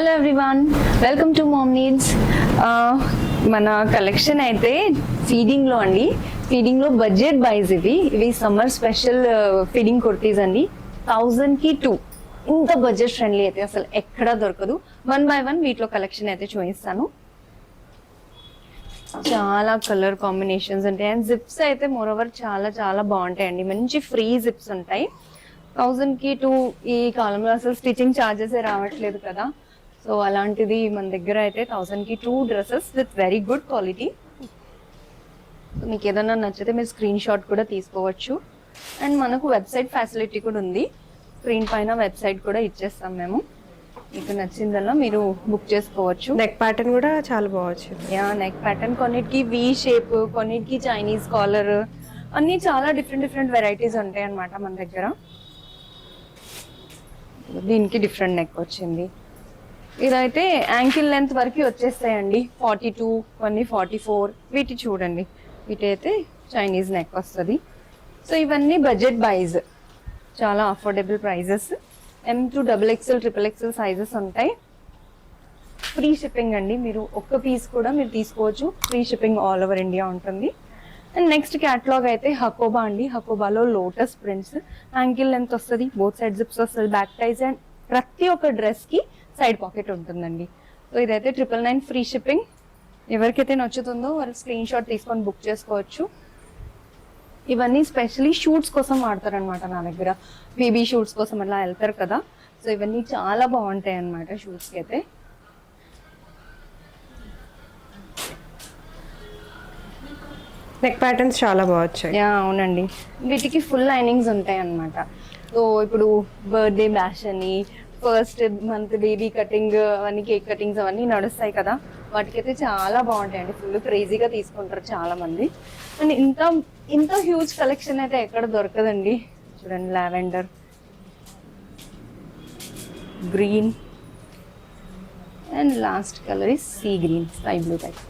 Hello everyone, welcome to mom needs. మన collection అయితే ఫీడింగ్లో అండి. ఫీడింగ్లో బడ్జెట్ బైజ్ ఇవి సమ్మర్ స్పెషల్ ఫీడింగ్ కుర్తీస్ అండి. 1000కి 2 ఇంత బడ్జెట్ ఫ్రెండ్లీ అయితే అసలు ఎక్కడా దొరకదు. 1 by 1 వీటిలో కలెక్షన్ అయితే చూపిస్తాను. చాలా కలర్ కాంబినేషన్స్ ఉంటాయి అండ్ జిప్స్ అయితే మోరోవర్ చాలా చాలా బాగుంటాయండి. మంచి ఫ్రీ జిప్స్ ఉంటాయి. 1000కి 2 ఈ కాలంలో అసలు స్టిచ్చింగ్ ఛార్జెస్ రావట్లేదు కదా, సో అలాంటిది మన దగ్గర అయితే 1000కి 2 dresses with very good quality. మీకు ఏదైనా నచ్చితే మీరు స్క్రీన్ షాట్ కూడా తీసుకోవచ్చు. అండ్ మనకు వెబ్సైట్ ఫెసిలిటీ కూడా ఉంది. స్క్రీన్ పైన వెబ్సైట్ కూడా ఇచ్చేస్తాం మేము. మీకు నచ్చిందల్లా మీరు బుక్ చేసుకోవచ్చు. నెక్ ప్యాటర్న్ కూడా చాలా బాగుంది. యా, నెక్ ప్యాటర్న్ కొన్నిటికి వి షేప్, కొన్నిటికి చైనీస్ కాలర్, అన్ని చాలా డిఫరెంట్ వెరైటీస్ ఉంటాయి అన్నమాట మన దగ్గర. దీనికి డిఫరెంట్ నెక్ వచ్చింది. ఇదైతే యాంకిల్ లెంత్ వరకు వచ్చేస్తాయండి. 42, కొన్ని 44. వీటి చూడండి, వీటి అయితే చైనీస్ నెక్ వస్తుంది. సో ఇవన్నీ బడ్జెట్ బైజ్, చాలా affordable prices. M to XXL, XXL sizes ఉంటాయి. ఫ్రీ షిప్పింగ్ అండి. మీరు ఒక్క పీస్ కూడా మీరు తీసుకోవచ్చు. Free shipping all over India ఉంటుంది. అండ్ నెక్స్ట్ క్యాటలాగ్ అయితే హకోబా అండి. హకోబాలో లోటస్ ప్రింట్స్, యాంకిల్ లెంత్ వస్తుంది, బోత్ సైడ్ జిప్స్ వస్తుంది, బ్యాక్ టైజ్, అండ్ ప్రతి ఒక్క డ్రెస్కి సైడ్ పాకెట్ ఉంటుందండి. సో ఇదైతే 999 ఫ్రీ షిప్పింగ్. ఎవరికైతే నచ్చుతుందో వాళ్ళు స్క్రీన్ షాట్ తీసుకొని బుక్ చేసుకోవచ్చు. ఇవన్నీ స్పెషలీ షూట్స్ కోసం వాడతారనమాట నా దగ్గర. బేబీ షూట్స్ కోసం అలా వెళ్తారు కదా, సో ఇవన్నీ చాలా బాగుంటాయి అన్నమాట షూట్స్కి అయితే. నెక్ ప్యాటర్న్స్ చాలా బాగుంటాయి. అవునండి, వీటికి ఫుల్ లైనింగ్స్ ఉంటాయి అన్నమాట. సో ఇప్పుడు బర్త్డే బ్యాష్ అని, ఫస్ట్ మంత్ బేబీ కటింగ్ అవన్నీ, కేక్ కటింగ్స్ అవన్నీ నడుస్తాయి కదా, వాటికైతే చాలా బాగుంటాయండి. ఫుల్ క్రేజీగా తీసుకుంటారు చాలా మంది. అండ్ ఇంత హ్యూజ్ కలెక్షన్ అయితే ఎక్కడ దొరకదండి. చూడండి, lavender, green, and last colour is sea green, sky blue type.